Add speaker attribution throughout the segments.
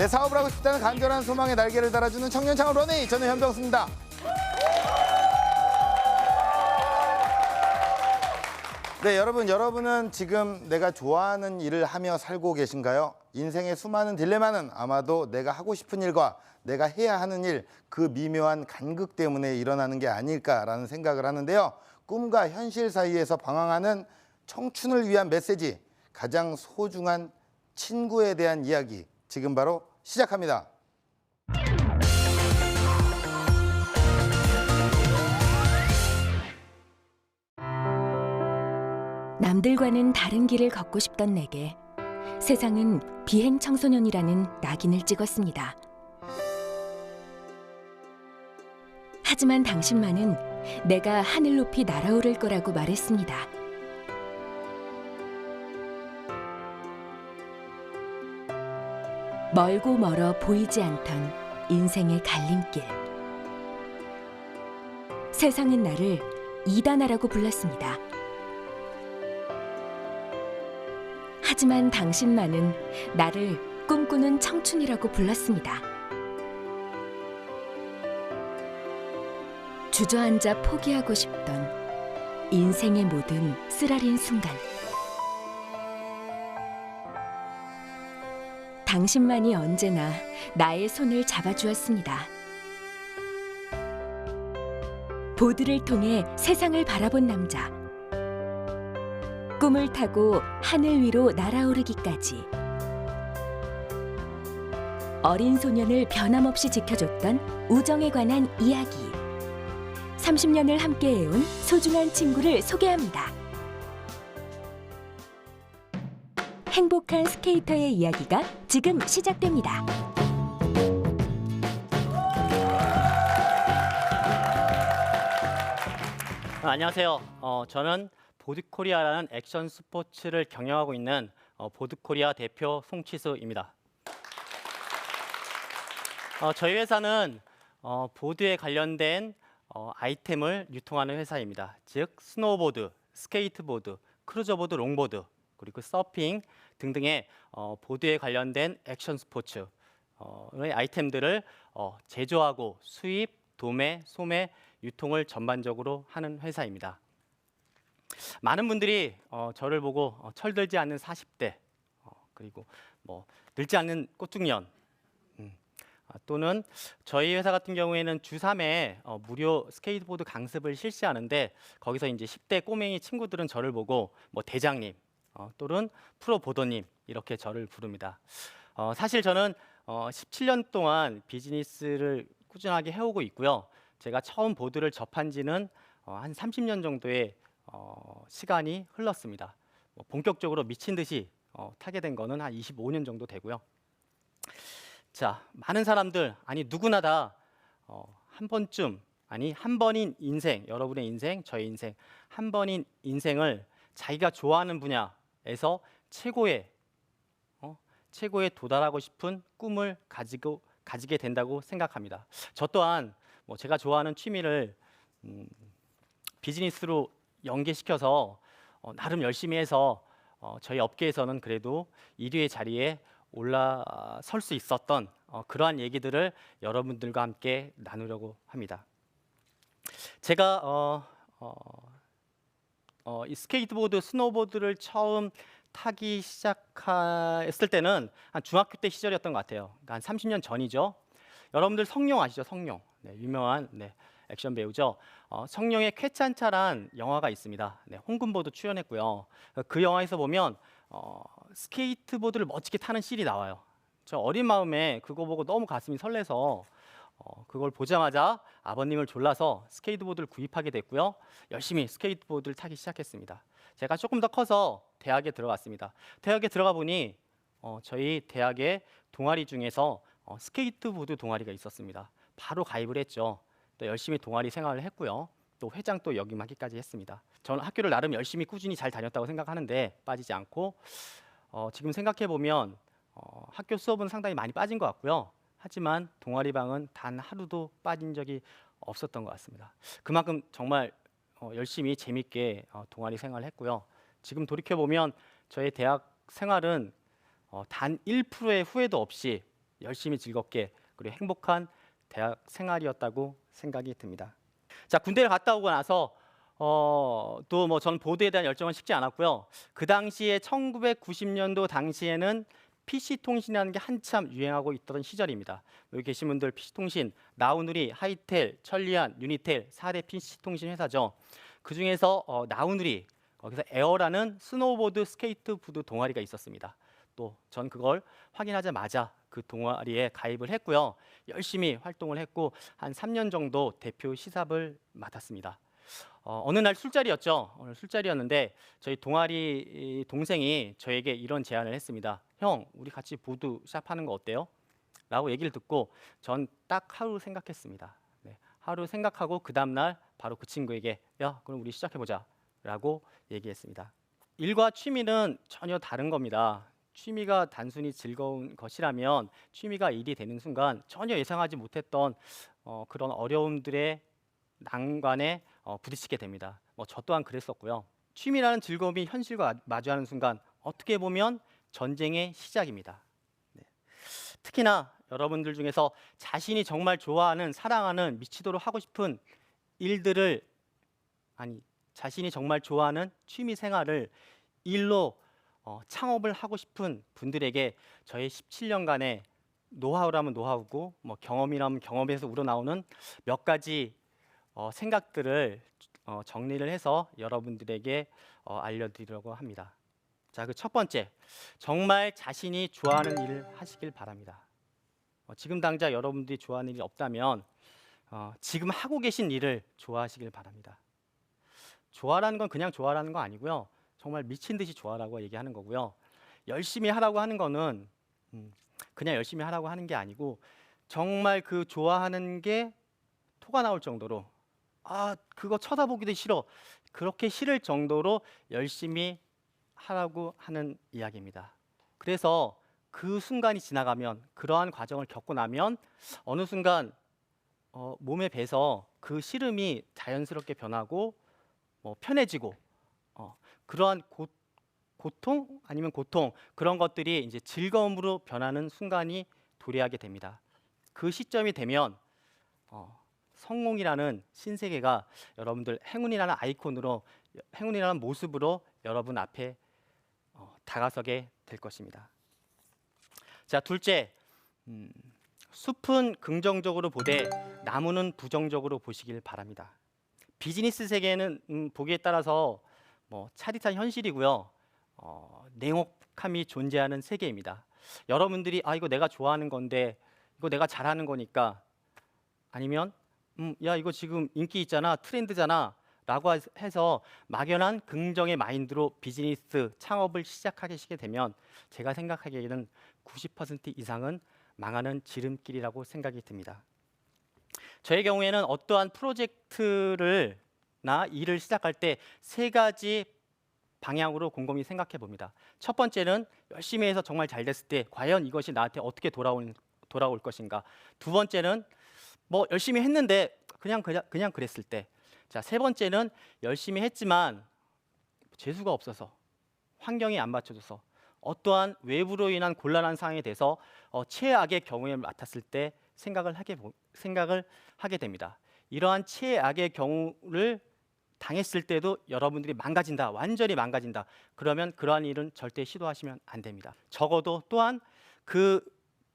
Speaker 1: 내 사업을 하고 싶다는 간절한 소망에 날개를 달아주는 청년 창업 러닝, 저는 현병수입니다. 네, 여러분은 지금 내가 좋아하는 일을 하며 살고 계신가요? 인생의 수많은 딜레마는 아마도 내가 하고 싶은 일과 내가 해야 하는 일, 그 미묘한 간극 때문에 일어나는 게 아닐까라는 생각을 하는데요. 꿈과 현실 사이에서 방황하는 청춘을 위한 메시지, 가장 소중한 친구에 대한 이야기, 지금 바로 시작합니다.
Speaker 2: 남들과는 다른 길을 걷고 싶던 내게 세상은 비행 청소년이라는 낙인을 찍었습니다. 하지만 당신만은 내가 하늘 높이 날아오를 거라고 말했습니다. 멀고 멀어 보이지 않던 인생의 갈림길. 세상은 나를 이단아라고 불렀습니다. 하지만 당신만은 나를 꿈꾸는 청춘이라고 불렀습니다. 주저앉아 포기하고 싶던 인생의 모든 쓰라린 순간. 당신만이 언제나 나의 손을 잡아주었습니다. 보드를 통해 세상을 바라본 남자. 꿈을 타고 하늘 위로 날아오르기까지. 어린 소년을 변함없이 지켜줬던 우정에 관한 이야기. 30년을 함께해온 소중한 친구를 소개합니다. 행복한 스케이터의 이야기가 지금 시작됩니다.
Speaker 3: 안녕하세요. 저는 보드코리아라는 액션 스포츠를 경영하고 있는 보드코리아 대표 송치수입니다. 저희 회사는 보드에 관련된 아이템을 유통하는 회사입니다. 즉 스노우보드, 스케이트보드, 크루저보드, 롱보드, 그리고 서핑 등등의 보드에 관련된 액션 스포츠의 아이템들을 제조하고 수입, 도매, 소매, 유통을 전반적으로 하는 회사입니다. 많은 분들이 저를 보고 철들지 않는 40대, 그리고 늙지 않는 꽃중년, 또는 저희 회사 같은 경우에는 주 3회 무료 스케이트보드 강습을 실시하는데, 거기서 이제 10대 꼬맹이 친구들은 저를 보고 대장님, 또는 프로보더님 이렇게 저를 부릅니다. 사실 저는 17년 동안 비즈니스를 꾸준하게 해오고 있고요. 제가 처음 보드를 접한 지는 한 30년 정도의 시간이 흘렀습니다. 본격적으로 미친 듯이 타게 된 거는 한 25년 정도 되고요. 자, 많은 사람들, 아니 누구나 다 한 번쯤, 아니 한 번인 인생, 여러분의 인생, 저의 인생, 한 번인 인생을 자기가 좋아하는 분야에서 최고에 도달하고 싶은 꿈을 가지게 된다고 생각합니다. 저 또한 제가 좋아하는 취미를 비즈니스로 연계시켜서 나름 열심히 해서 저희 업계에서는 그래도 1위의 자리에 올라설 수 있었던 그러한 얘기들을 여러분들과 함께 나누려고 합니다. 제가 이 스케이트보드, 스노우보드를 처음 타기 시작했을 때는 한 중학교 때 시절이었던 것 같아요. 그러니까 한 30년 전이죠. 여러분들 성룡 아시죠? 성룡, 유명한 액션 배우죠. 성룡의 쾌찬차란 영화가 있습니다. 홍금보도 출연했고요. 그 영화에서 보면 스케이트보드를 멋지게 타는 씬이 나와요. 저 어린 마음에 그거 보고 너무 가슴이 설레서 그걸 보자마자 아버님을 졸라서 스케이트보드를 구입하게 됐고요. 열심히 스케이트보드를 타기 시작했습니다. 제가 조금 더 커서 대학에 들어갔습니다. 대학에 들어가 보니 저희 대학의 동아리 중에서 스케이트보드 동아리가 있었습니다. 바로 가입을 했죠. 또 열심히 동아리 생활을 했고요. 또 회장 또 역임하기까지 했습니다. 저는 학교를 나름 열심히 꾸준히 잘 다녔다고 생각하는데 빠지지 않고 지금 생각해 보면 학교 수업은 상당히 많이 빠진 것 같고요. 하지만 동아리방은 단 하루도 빠진 적이 없었던 것 같습니다. 그만큼 정말 열심히 재밌게 동아리 생활을 했고요. 지금 돌이켜 보면 저의 대학 생활은 단 1%의 후회도 없이 열심히 즐겁게 그리고 행복한 대학 생활이었다고 생각이 듭니다. 자, 군대를 갔다 오고 나서 또 뭐 저는 보드에 대한 열정은 식지 않았고요. 그 당시에 1990년도 당시에는 PC 통신이라는 게 한참 유행하고 있던 시절입니다. 여기 계신 분들 PC 통신, 나우누리, 하이텔, 천리안, 유니텔 4대 PC 통신 회사죠. 그 중에서 나우누리 거기서 에어라는 스노우보드 스케이트보드 동아리가 있었습니다. 또 전 그걸 확인하자마자 그 동아리에 가입을 했고요. 열심히 활동을 했고 한 3년 정도 대표 시삽을 맡았습니다. 어느 날 술자리였죠. 오늘 술자리였는데 저희 동아리 동생이 저에게 이런 제안을 했습니다. 형, 우리 같이 보드 시합하는 거 어때요? 라고 얘기를 듣고 전 딱 하루 생각했습니다. 네, 하루 생각하고 그 다음날 바로 그 친구에게 야, 그럼 우리 시작해보자 라고 얘기했습니다. 일과 취미는 전혀 다른 겁니다. 취미가 단순히 즐거운 것이라면 취미가 일이 되는 순간 전혀 예상하지 못했던 그런 어려움들의 난관에 부딪히게 됩니다. 저 또한 그랬었고요. 취미라는 즐거움이 현실과 마주하는 순간 어떻게 보면 전쟁의 시작입니다. 네. 특히나 여러분들 중에서 자신이 정말 좋아하는, 사랑하는, 미치도록 하고 싶은 일들을 자신이 정말 좋아하는 취미 생활을 일로 창업을 하고 싶은 분들에게 저의 17년간의 노하우라면 노하우고 경험이라면 경험에서 우러나오는 몇 가지 생각들을 정리를 해서 여러분들에게 알려드리려고 합니다. 자, 그 첫 번째, 정말 자신이 좋아하는 일을 하시길 바랍니다. 지금 당장 여러분들이 좋아하는 일이 없다면 지금 하고 계신 일을 좋아하시길 바랍니다. 좋아라는 건 그냥 좋아라는 거 아니고요. 정말 미친 듯이 좋아라고 얘기하는 거고요. 열심히 하라고 하는 거는 그냥 열심히 하라고 하는 게 아니고 정말 그 좋아하는 게 토가 나올 정도로 그거 쳐다보기도 싫어. 그렇게 싫을 정도로 열심히 하라고 하는 이야기입니다. 그래서 그 순간이 지나가면, 그러한 과정을 겪고 나면 어느 순간 몸에 배서 그 싫음이 자연스럽게 변하고 편해지고 그러한 고통 아니면 고통 그런 것들이 이제 즐거움으로 변하는 순간이 도래하게 됩니다. 그 시점이 되면 성공이라는 신세계가 여러분들 행운이라는 아이콘으로, 행운이라는 모습으로 여러분 앞에 다가서게 될 것입니다. 자, 둘째, 숲은 긍정적으로 보되 나무는 부정적으로 보시길 바랍니다. 비즈니스 세계는 보기에 따라서 차디찬 현실이고요. 냉혹함이 존재하는 세계입니다. 여러분들이 이거 내가 좋아하는 건데, 이거 내가 잘하는 거니까, 아니면 야, 이거 지금 인기 있잖아, 트렌드잖아 라고 해서 막연한 긍정의 마인드로 비즈니스 창업을 시작하시게 되면 제가 생각하기에는 90% 이상은 망하는 지름길이라고 생각이 듭니다. 저의 경우에는 어떠한 프로젝트를 나 일을 시작할 때 세 가지 방향으로 곰곰이 생각해 봅니다. 첫 번째는 열심히 해서 정말 잘 됐을 때 과연 이것이 나한테 어떻게 돌아올 것인가. 두 번째는 열심히 했는데 그냥 그랬을 때. 자, 세 번째는 열심히 했지만 재수가 없어서, 환경이 안 맞춰져서, 어떠한 외부로 인한 곤란한 상황에 대해서 최악의 경우에 맡았을 때 생각을 하게 됩니다. 이러한 최악의 경우를 당했을 때도 여러분들이 망가진다, 완전히 망가진다. 그러면 그러한 일은 절대 시도하시면 안 됩니다. 적어도 또한 그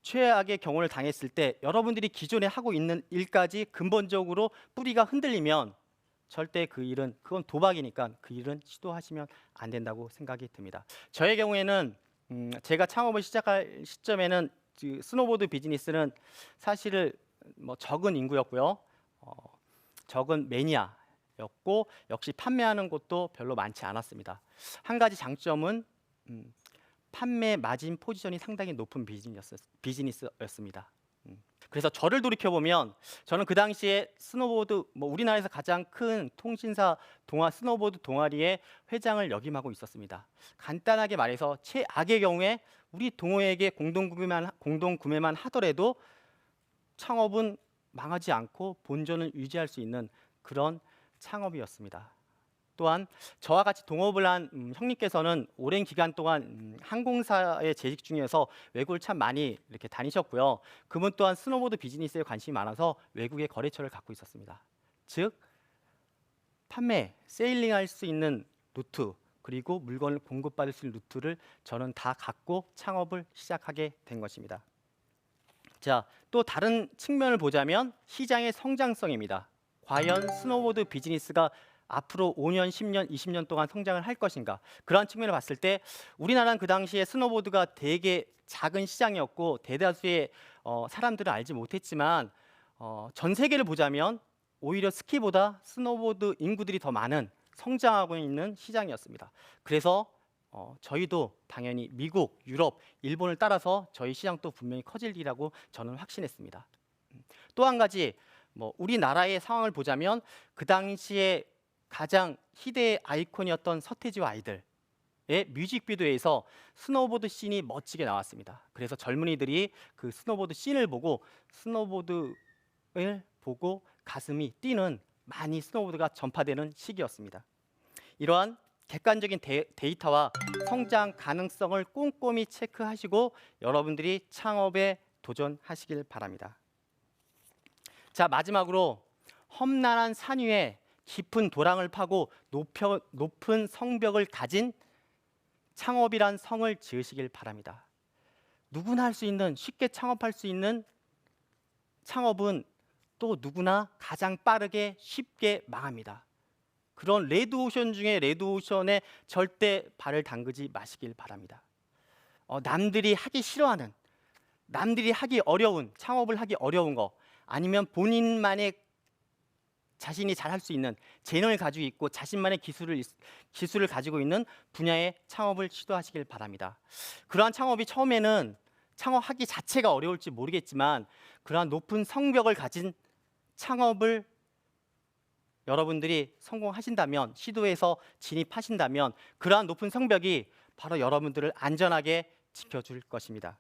Speaker 3: 최악의 경우를 당했을 때 여러분들이 기존에 하고 있는 일까지 근본적으로 뿌리가 흔들리면 절대 그건 도박이니까 그 일은 시도하시면 안 된다고 생각이 듭니다. 저의 경우에는 제가 창업을 시작할 시점에는 스노보드 비즈니스는 사실 적은 인구였고요. 적은 매니아였고 역시 판매하는 곳도 별로 많지 않았습니다. 한 가지 장점은 판매 마진 포지션이 상당히 높은 비즈니스였습니다. 그래서 저를 돌이켜보면 저는 그 당시에 스노보드, 우리나라에서 가장 큰 통신사 스노보드 동아리의 회장을 역임하고 있었습니다. 간단하게 말해서 최악의 경우에 우리 동호회에게 공동구매만 하더라도 창업은 망하지 않고 본전을 유지할 수 있는 그런 창업이었습니다. 또한 저와 같이 동업을 한 형님께서는 오랜 기간 동안 항공사에 재직 중이어서 외국을 참 많이 이렇게 다니셨고요. 그분 또한 스노보드 비즈니스에 관심이 많아서 외국의 거래처를 갖고 있었습니다. 즉 판매, 세일링할 수 있는 루트 그리고 물건을 공급받을 수 있는 루트를 저는 다 갖고 창업을 시작하게 된 것입니다. 자, 또 다른 측면을 보자면 시장의 성장성입니다. 과연 스노보드 비즈니스가 앞으로 5년, 10년, 20년 동안 성장을 할 것인가? 그러한 측면을 봤을 때 우리나라는 그 당시에 스노보드가 되게 작은 시장이었고 대다수의 사람들은 알지 못했지만 전 세계를 보자면 오히려 스키보다 스노보드 인구들이 더 많은 성장하고 있는 시장이었습니다. 그래서 저희도 당연히 미국, 유럽, 일본을 따라서 저희 시장도 분명히 커질리라고 저는 확신했습니다. 또 한 가지 우리나라의 상황을 보자면 그 당시에 가장 희대의 아이콘이었던 서태지와 아이들의 뮤직비디오에서 스노보드 씬이 멋지게 나왔습니다. 그래서 젊은이들이 그 스노보드 씬을 보고 스노보드를 보고 가슴이 뛰는 많이 스노보드가 전파되는 시기였습니다. 이러한 객관적인 데이터와 성장 가능성을 꼼꼼히 체크하시고 여러분들이 창업에 도전하시길 바랍니다. 자, 마지막으로 험난한 산 위에 깊은 도랑을 파고 높은 성벽을 가진 창업이란 성을 지으시길 바랍니다. 누구나 할 수 있는, 쉽게 창업할 수 있는 창업은 또 누구나 가장 빠르게 쉽게 망합니다. 그런 레드오션 중에 레드오션에 절대 발을 담그지 마시길 바랍니다. 남들이 하기 싫어하는, 남들이 하기 어려운, 창업을 하기 어려운 거 아니면 본인만의 자신이 잘할 수 있는 재능을 가지고 있고 자신만의 기술을 가지고 있는 분야의 창업을 시도하시길 바랍니다. 그러한 창업이 처음에는 창업하기 자체가 어려울지 모르겠지만 그러한 높은 성벽을 가진 창업을 여러분들이 성공하신다면, 시도해서 진입하신다면 그러한 높은 성벽이 바로 여러분들을 안전하게 지켜줄 것입니다.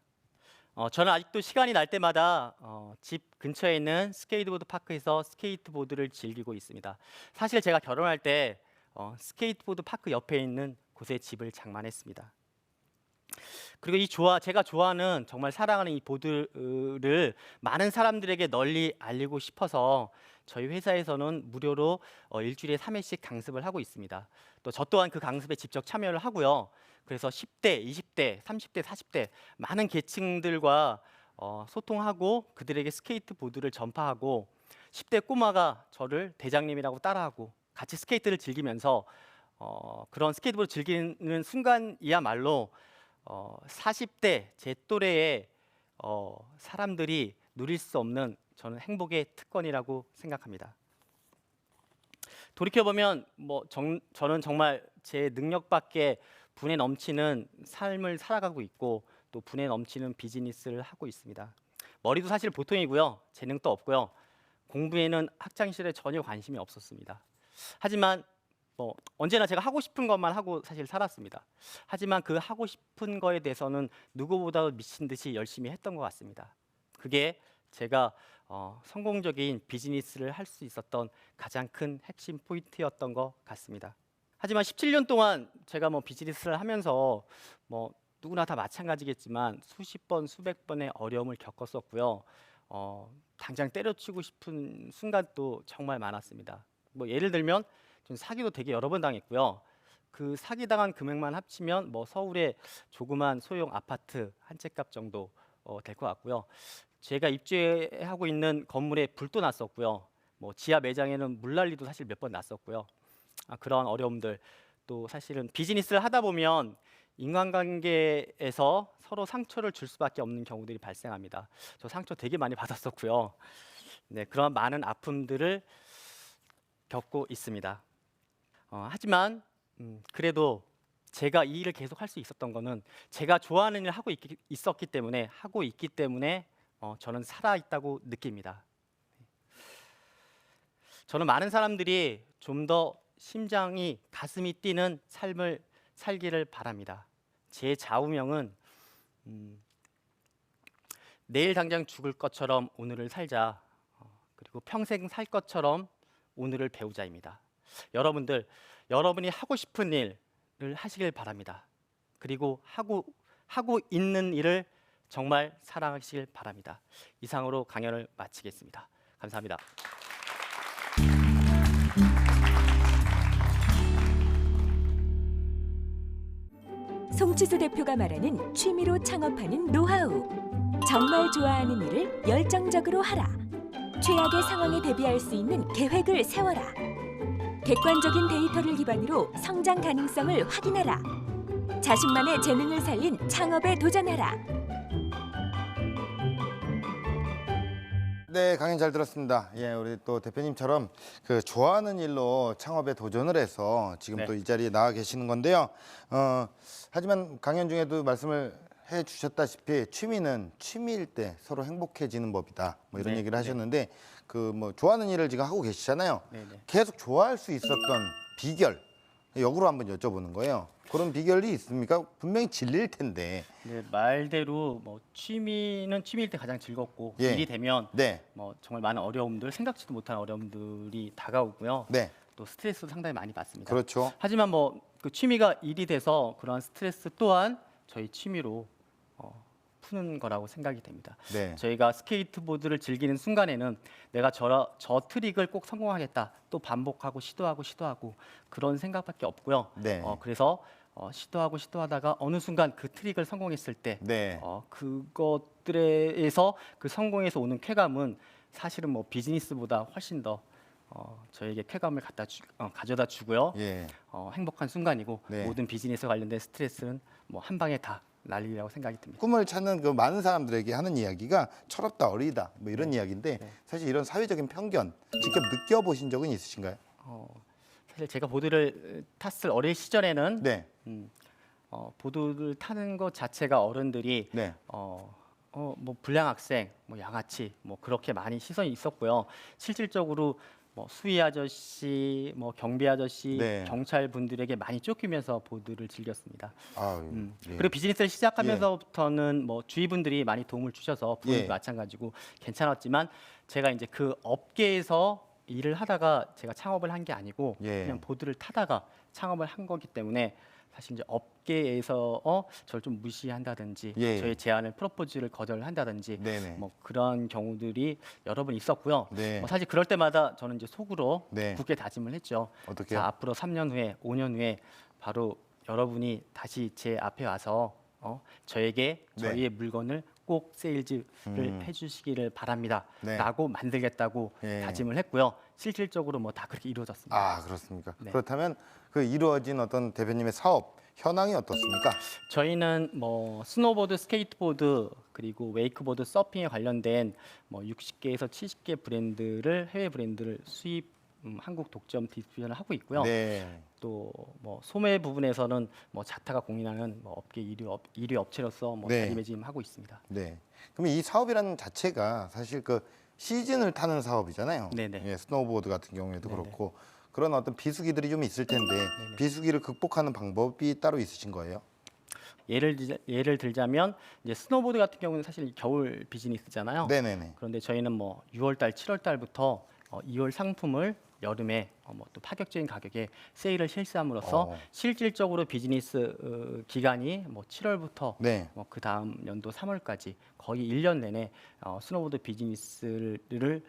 Speaker 3: 저는 아직도 시간이 날 때마다 집 근처에 있는 스케이트보드 파크에서 스케이트보드를 즐기고 있습니다. 사실 제가 결혼할 때 스케이트보드 파크 옆에 있는 곳에 집을 장만했습니다. 그리고 제가 좋아하는, 정말 사랑하는 이 보드를 많은 사람들에게 널리 알리고 싶어서 저희 회사에서는 무료로 일주일에 3회씩 강습을 하고 있습니다. 또 저 또한 그 강습에 직접 참여를 하고요. 그래서 10대, 20대, 30대, 40대 많은 계층들과 소통하고 그들에게 스케이트보드를 전파하고 10대 꼬마가 저를 대장님이라고 따라하고 같이 스케이트를 즐기면서 그런 스케이트보드 즐기는 순간이야말로 40대 제 또래의 사람들이 누릴 수 없는 저는 행복의 특권이라고 생각합니다. 돌이켜보면 저는 정말 제 능력 밖에 분에 넘치는 삶을 살아가고 있고 또 분에 넘치는 비즈니스를 하고 있습니다. 머리도 사실 보통이고요. 재능도 없고요. 공부에는 학창시절에 전혀 관심이 없었습니다. 하지만 언제나 제가 하고 싶은 것만 하고 사실 살았습니다. 하지만 그 하고 싶은 거에 대해서는 누구보다도 미친 듯이 열심히 했던 것 같습니다. 그게 제가 성공적인 비즈니스를 할 수 있었던 가장 큰 핵심 포인트였던 것 같습니다. 하지만 17년 동안 제가 비즈니스를 하면서 누구나 다 마찬가지겠지만 수십 번, 수백 번의 어려움을 겪었었고요. 당장 때려치고 싶은 순간도 정말 많았습니다. 예를 들면 좀 사기도 되게 여러 번 당했고요. 그 사기당한 금액만 합치면 서울의 조그만 소형 아파트 한 채 값 정도 될 것 같고요. 제가 입주하고 있는 건물에 불도 났었고요. 지하 매장에는 물난리도 사실 몇 번 났었고요. 그런 어려움들, 또 사실은 비즈니스를 하다 보면 인간관계에서 서로 상처를 줄 수밖에 없는 경우들이 발생합니다. 저 상처 되게 많이 받았었고요. 네, 그런 많은 아픔들을 겪고 있습니다. 하지만 그래도 제가 이 일을 계속 할 수 있었던 거는 제가 좋아하는 일을 하고 있기 때문에 저는 살아있다고 느낍니다. 저는 많은 사람들이 좀 더 심장이, 가슴이 뛰는 삶을 살기를 바랍니다. 제 좌우명은 내일 당장 죽을 것처럼 오늘을 살자, 그리고 평생 살 것처럼 오늘을 배우자입니다. 여러분이 하고 싶은 일을 하시길 바랍니다. 그리고 하고 있는 일을 정말 사랑하시길 바랍니다. 이상으로 강연을 마치겠습니다. 감사합니다.
Speaker 2: 송치수 대표가 말하는 취미로 창업하는 노하우. 정말 좋아하는 일을 열정적으로 하라. 최악의 상황에 대비할 수 있는 계획을 세워라. 객관적인 데이터를 기반으로 성장 가능성을 확인하라. 자신만의 재능을 살린 창업에 도전하라.
Speaker 1: 네, 강연 잘 들었습니다. 예, 우리 또 대표님처럼 그 좋아하는 일로 창업에 도전을 해서 지금
Speaker 3: 네.
Speaker 1: 또 이 자리에 나와 계시는 건데요. 하지만 강연 중에도 말씀을 해 주셨다시피 취미는 취미일 때 서로 행복해지는 법이다. 뭐 이런
Speaker 3: 네,
Speaker 1: 얘기를
Speaker 3: 네.
Speaker 1: 하셨는데 그 뭐 좋아하는 일을 지금 하고 계시잖아요.
Speaker 3: 네, 네.
Speaker 1: 계속 좋아할 수 있었던 비결 역으로 한번 여쭤보는 거예요. 그런 비결이 있습니까? 분명히 질릴 텐데.
Speaker 3: 네, 말대로 뭐 취미는 취미일 때 가장 즐겁고
Speaker 1: 예.
Speaker 3: 일이 되면
Speaker 1: 네,
Speaker 3: 뭐 정말 많은 어려움들, 생각지도 못한 어려움들이 다가오고요.
Speaker 1: 네,
Speaker 3: 또 스트레스도 상당히 많이 받습니다.
Speaker 1: 그렇죠.
Speaker 3: 하지만 뭐 그 취미가 일이 돼서 그러한 스트레스 또한 저희 취미로 푸는 거라고 생각이 됩니다.
Speaker 1: 네,
Speaker 3: 저희가 스케이트보드를 즐기는 순간에는 내가 저 트릭을 꼭 성공하겠다. 또 반복하고 시도하고 그런 생각밖에 없고요.
Speaker 1: 네.
Speaker 3: 그래서 시도하다가 어느 순간 그 트릭을 성공했을 때
Speaker 1: 네.
Speaker 3: 그것들에서 그 성공에서 오는 쾌감은 사실은 뭐 비즈니스보다 훨씬 더 저에게 쾌감을 가져다 주고요.
Speaker 1: 예.
Speaker 3: 행복한 순간이고
Speaker 1: 네.
Speaker 3: 모든 비즈니스 관련된 스트레스는 뭐 한 방에 다 날리라고 생각이 듭니다.
Speaker 1: 꿈을 찾는 그 많은 사람들에게 하는 이야기가 철없다 어리다 뭐 이런 이야기인데
Speaker 3: 네.
Speaker 1: 사실 이런 사회적인 편견 직접 느껴보신 적은 있으신가요?
Speaker 3: 사실 제가 보드를 탔을 어릴 시절에는
Speaker 1: 네,
Speaker 3: 보드를 타는 것 자체가 어른들이
Speaker 1: 네,
Speaker 3: 뭐 불량 학생, 뭐 양아치, 뭐 그렇게 많이 시선이 있었고요. 실질적으로 뭐 수위 아저씨, 뭐 경비 아저씨,
Speaker 1: 네.
Speaker 3: 경찰 분들에게 많이 쫓기면서 보드를 즐겼습니다.
Speaker 1: 아유, 예.
Speaker 3: 그리고 비즈니스를 시작하면서부터는 뭐 주위 분들이 많이 도움을 주셔서 부모님도
Speaker 1: 예.
Speaker 3: 마찬가지고 괜찮았지만 제가 이제 그 업계에서 일을 하다가 제가 창업을 한 게 아니고
Speaker 1: 예.
Speaker 3: 그냥 보드를 타다가 창업을 한 거기 때문에 사실 이제 업계에서 저를 좀 무시한다든지
Speaker 1: 예.
Speaker 3: 저의 제안을 프로포즈를 거절한다든지
Speaker 1: 네네.
Speaker 3: 뭐 그런 경우들이 여러 번 있었고요.
Speaker 1: 네.
Speaker 3: 뭐 사실 그럴 때마다 저는 이제 속으로
Speaker 1: 네.
Speaker 3: 굳게 다짐을 했죠.
Speaker 1: 어떻게요?
Speaker 3: 자, 앞으로 3년 후에 5년 후에 바로 여러분이 다시 제 앞에 와서 저에게
Speaker 1: 네.
Speaker 3: 저희의 물건을 꼭 세일즈를 해주시기를 바랍니다.
Speaker 1: 네.
Speaker 3: 라고 만들겠다고
Speaker 1: 예.
Speaker 3: 다짐을 했고요. 실질적으로 뭐 다 그렇게 이루어졌습니다.
Speaker 1: 아, 그렇습니까?
Speaker 3: 네.
Speaker 1: 그렇다면 그 이루어진 어떤 대표님의 사업 현황이 어떻습니까?
Speaker 3: 저희는 뭐 스노보드, 스케이트보드 그리고 웨이크보드, 서핑에 관련된 뭐 60개에서 70개 브랜드를 해외 브랜드를 수입 한국 독점 디스트리뷰션을 하고 있고요.
Speaker 1: 네.
Speaker 3: 또 뭐 소매 부분에서는 뭐 자타가 공인하는 뭐 업계 1위 업체로서 뭐
Speaker 1: 네.
Speaker 3: 자리매김하고 있습니다.
Speaker 1: 네. 그럼 이 사업이라는 자체가 사실 그 시즌을 타는 사업이잖아요.
Speaker 3: 네네.
Speaker 1: 예, 스노우보드 같은 경우에도
Speaker 3: 네네.
Speaker 1: 그렇고 그런 어떤 비수기들이 좀 있을 텐데 비수기를 극복하는 방법이 따로 있으신 거예요?
Speaker 3: 예를 들자면 이제 스노보드 같은 경우는 사실 겨울 비즈니스잖아요.
Speaker 1: 네네네.
Speaker 3: 그런데 저희는 뭐 6월달, 7월달부터 2월 상품을 여름에 뭐 또 파격적인 가격에 세일을 실시함으로써 실질적으로 비즈니스 기간이 뭐 7월부터
Speaker 1: 네.
Speaker 3: 뭐 그 다음 연도 3월까지 거의 1년 내내 스노보드 비즈니스를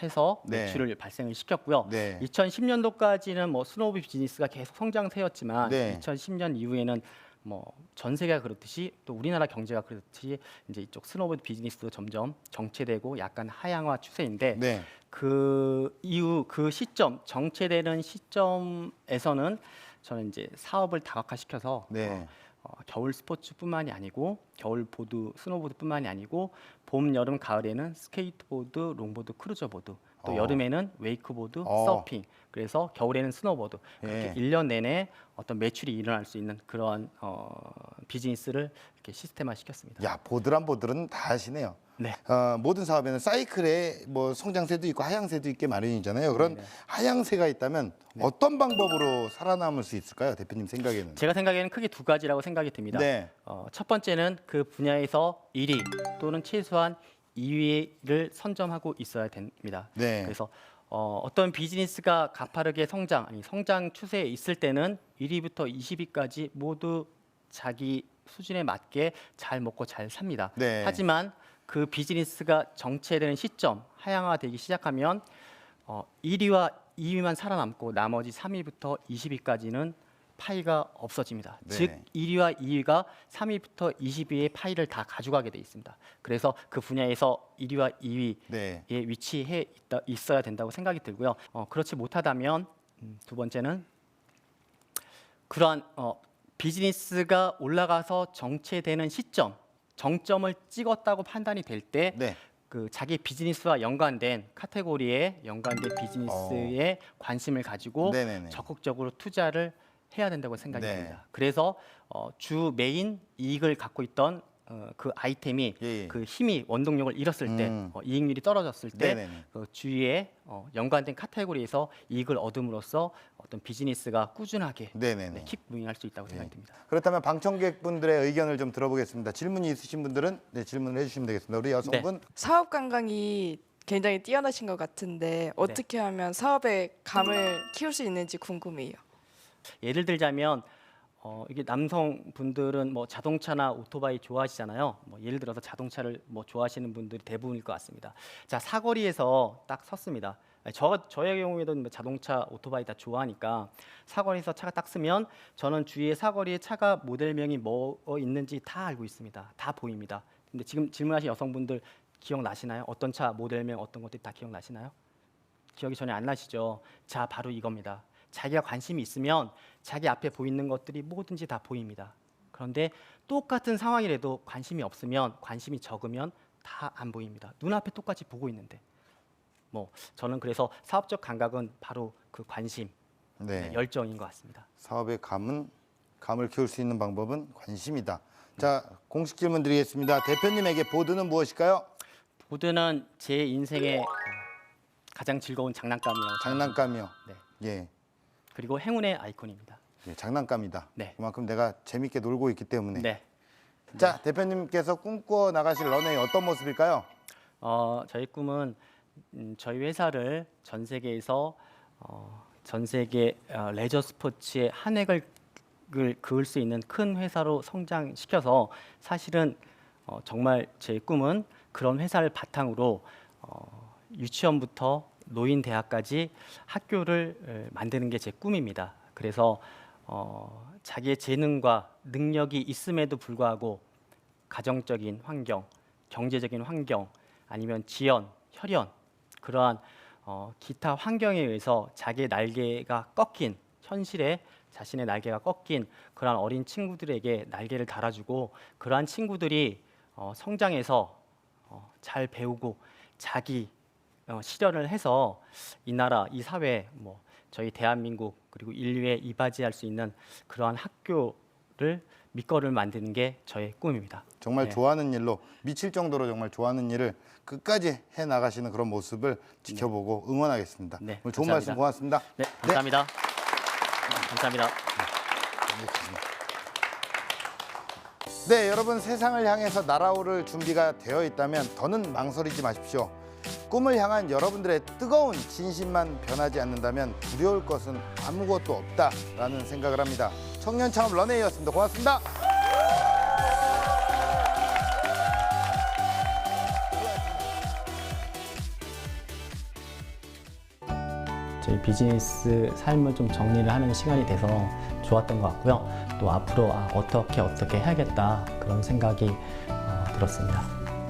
Speaker 3: 해서
Speaker 1: 네.
Speaker 3: 매출을 발생을 시켰고요.
Speaker 1: 네.
Speaker 3: 2010년도까지는 뭐 스노보드 비즈니스가 계속 성장세였지만
Speaker 1: 네.
Speaker 3: 2010년 이후에는 뭐 전 세계가 그렇듯이 또 우리나라 경제가 그렇듯이 이제 이쪽 스노보드 비즈니스도 점점 정체되고 약간 하향화 추세인데
Speaker 1: 네.
Speaker 3: 그 이후 그 시점 정체되는 시점에서는 저는 이제 사업을 다각화시켜서
Speaker 1: 네.
Speaker 3: 겨울 스포츠뿐만이 아니고 겨울 보드 스노보드뿐만이 아니고 봄 여름 가을에는 스케이트보드 롱보드 크루저보드 또 여름에는 웨이크보드 서핑 그래서 겨울에는 스노보드 그렇게
Speaker 1: 예.
Speaker 3: 1년 내내 어떤 매출이 일어날 수 있는 그러한 비즈니스를 이렇게 시스템화 시켰습니다.
Speaker 1: 야, 보드란 보드는 다 하시네요.
Speaker 3: 네.
Speaker 1: 모든 사업에는 사이클에 뭐 성장세도 있고 하향세도 있게 마련이잖아요. 그런
Speaker 3: 네네.
Speaker 1: 하향세가 있다면 어떤 방법으로 살아남을 수 있을까요, 대표님 생각에는?
Speaker 3: 제가 생각에는 크게 두 가지라고 생각이 듭니다.
Speaker 1: 네.
Speaker 3: 첫 번째는 그 분야에서 1위 또는 최소한 2위를 선점하고 있어야 됩니다.
Speaker 1: 네.
Speaker 3: 그래서 어떤 비즈니스가 가파르게 성장 추세에 있을 때는 1위부터 20위까지 모두 자기 수준에 맞게 잘 먹고 잘 삽니다.
Speaker 1: 네.
Speaker 3: 하지만 그 비즈니스가 정체되는 시점, 하향화되기 시작하면 1위와 2위만 살아남고 나머지 3위부터 20위까지는 파이가 없어집니다.
Speaker 1: 네.
Speaker 3: 즉 1위와 2위가 3위부터 20위의 파이를 다 가져가게 돼 있습니다. 그래서 그 분야에서 1위와 2위에
Speaker 1: 네.
Speaker 3: 위치해 있어야 된다고 생각이 들고요. 그렇지 못하다면 두 번째는 그러한 비즈니스가 올라가서 정체되는 시점, 정점을 찍었다고 판단이 될 때
Speaker 1: 네.
Speaker 3: 그 자기 비즈니스와 연관된 카테고리에 연관된 비즈니스에 관심을 가지고
Speaker 1: 네네네.
Speaker 3: 적극적으로 투자를 해야 된다고 생각이
Speaker 1: 네.
Speaker 3: 듭니다. 그래서 주 메인 이익을 갖고 있던 그 아이템이
Speaker 1: 예.
Speaker 3: 그 힘이 원동력을 잃었을 때 이익률이 떨어졌을 때
Speaker 1: 네네네.
Speaker 3: 그 주위에 연관된 카테고리에서 이익을 얻음으로써 어떤 비즈니스가 꾸준하게
Speaker 1: 네네네.
Speaker 3: 킵 무잉할 수 있다고 생각이 듭니다.
Speaker 1: 그렇다면 방청객분들의 의견을 좀 들어보겠습니다. 질문이 있으신 분들은 질문을 해주시면 되겠습니다. 우리 여성분.
Speaker 4: 사업 감각이 굉장히 뛰어나신 것 같은데 어떻게 하면 사업의 감을 키울 수 있는지 궁금해요.
Speaker 3: 예를 들자면 이게 남성분들은 뭐 자동차나 오토바이 좋아하시잖아요. 뭐 예를 들어서 자동차를 뭐 좋아하시는 분들이 대부분일 것 같습니다. 자, 사거리에서 딱 섰습니다. 저의 경우에도 뭐 자동차, 오토바이 다 좋아하니까 사거리에서 차가 딱 쓰면 저는 주위에 사거리에 차가 모델명이 뭐 있는지 다 알고 있습니다. 다 보입니다. 근데 지금 질문하신 여성분들 기억나시나요? 어떤 차 모델명 어떤 것들이 다 기억나시나요? 기억이 전혀 안 나시죠? 자, 바로 이겁니다. 자기가 관심이 있으면 자기 앞에 보이는 것들이 뭐든지 다 보입니다. 그런데 똑같은 상황이라도 관심이 없으면, 관심이 적으면 다 안 보입니다. 눈앞에 똑같이 보고 있는데. 뭐 저는 그래서 사업적 감각은 바로 그 관심,
Speaker 1: 네.
Speaker 3: 열정인 것 같습니다.
Speaker 1: 사업의 감을 키울 수 있는 방법은 관심이다. 자, 공식 질문 드리겠습니다. 대표님에게 보드는 무엇일까요?
Speaker 3: 보드는 제 인생의 가장 즐거운 장난감이라고
Speaker 1: 장난감이요.
Speaker 3: 네.
Speaker 1: 예.
Speaker 3: 그리고 행운의 아이콘입니다.
Speaker 1: 예, 장난감이다.
Speaker 3: 네.
Speaker 1: 그만큼 내가 재밌게 놀고 있기 때문에.
Speaker 3: 네.
Speaker 1: 자, 대표님께서 꿈꿔 나가실 런웨이 어떤 모습일까요?
Speaker 3: 저희 꿈은 저희 회사를 전 세계에서 전 세계 레저 스포츠의 한 획을 그을 수 있는 큰 회사로 성장시켜서 사실은 정말 제 꿈은 그런 회사를 바탕으로 유치원부터 노인 대학까지 학교를 만드는 게 제 꿈입니다. 그래서 자기의 재능과 능력이 있음에도 불구하고 가정적인 환경, 경제적인 환경, 아니면 지연, 혈연 그러한 기타 환경에 의해서 자기의 날개가 꺾인 현실에 자신의 날개가 꺾인 그러한 어린 친구들에게 날개를 달아주고 그러한 친구들이 성장해서 잘 배우고 자기 실현을 해서 이 나라, 이 사회, 뭐 저희 대한민국 그리고 인류에 이바지할 수 있는 그러한 학교를 밑거름을 만드는 게 저의 꿈입니다.
Speaker 1: 정말
Speaker 3: 네.
Speaker 1: 좋아하는 일로 미칠 정도로 정말 좋아하는 일을 끝까지 해 나가시는 그런 모습을 지켜보고 응원하겠습니다.
Speaker 3: 네,
Speaker 1: 오늘 좋은
Speaker 3: 감사합니다.
Speaker 1: 말씀 고맙습니다.
Speaker 3: 네, 감사합니다. 감사합니다.
Speaker 1: 네, 여러분 세상을 향해서 날아오를 준비가 되어 있다면 더는 망설이지 마십시오. 꿈을 향한 여러분들의 뜨거운 진심만 변하지 않는다면 두려울 것은 아무것도 없다라는 생각을 합니다. 청년 창업 런웨이였습니다. 고맙습니다.
Speaker 3: 저희 비즈니스 삶을 좀 정리를 하는 시간이 돼서 좋았던 것 같고요. 또 앞으로 어떻게 해야겠다 그런 생각이 들었습니다.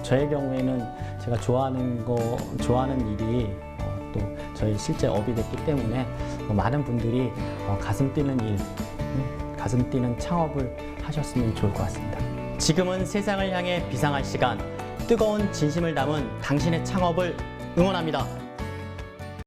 Speaker 3: 저의 경우에는 제가 좋아하는 일이 또 저희 실제 업이 됐기 때문에 많은 분들이 가슴 뛰는 일, 가슴 뛰는 창업을 하셨으면 좋을 것 같습니다. 지금은 세상을 향해 비상할 시간, 뜨거운 진심을 담은 당신의 창업을 응원합니다.